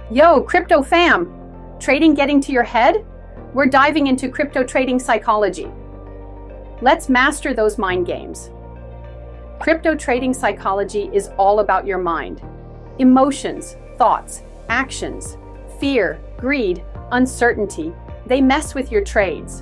Yo, crypto fam! Trading getting to your head? We're diving into crypto trading psychology. Let's master those mind games. Crypto trading psychology is all about your mind. Emotions, thoughts, actions, fear, greed, uncertainty, they mess with your trades.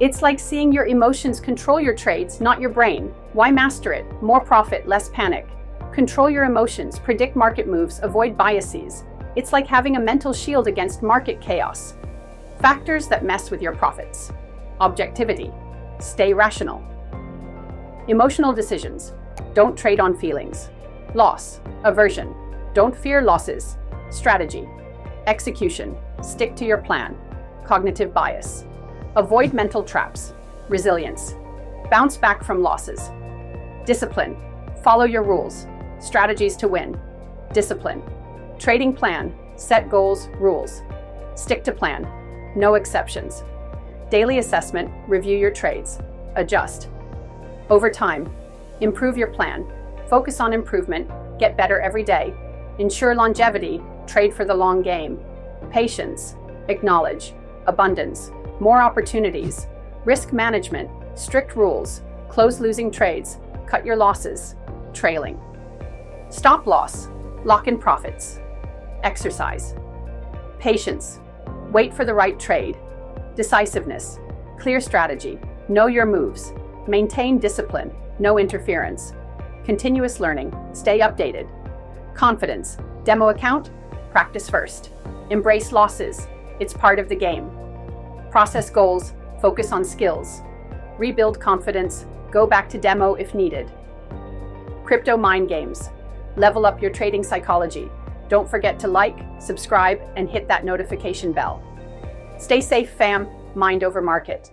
It's like seeing your emotions control your trades, not your brain. Why master it? More profit, less panic. Control your emotions, predict market moves, avoid biases. It's like having a mental shield against market chaos. Factors that mess with your profits. Objectivity. Stay rational. Emotional decisions. Don't trade on feelings. Loss. Aversion. Don't fear losses. Strategy. Execution. Stick to your plan. Cognitive bias. Avoid mental traps. Resilience. Bounce back from losses. Discipline. Follow your rules. Strategies to win. Discipline. Trading plan. Set goals, rules. Stick to plan. No exceptions. Daily assessment. Review your trades. Adjust. Over time. Improve your plan. Focus on improvement. Get better every day. Ensure longevity. Trade for the long game. Patience. Acknowledge. Abundance. More opportunities. Risk management. Strict rules. Close losing trades. Cut your losses. Trailing. Stop loss. Lock in profits. Exercise. Patience. Wait for the right trade. Decisiveness. Clear strategy. Know your moves. Maintain discipline. No interference. Continuous learning. Stay updated. Confidence. Demo account. Practice first. Embrace losses. It's part of the game. Process goals. Focus on skills. Rebuild confidence. Go back to demo if needed. Crypto mind games. Level up your trading psychology. Don't forget to like, subscribe, and hit that notification bell. Stay safe, fam. Mind over market.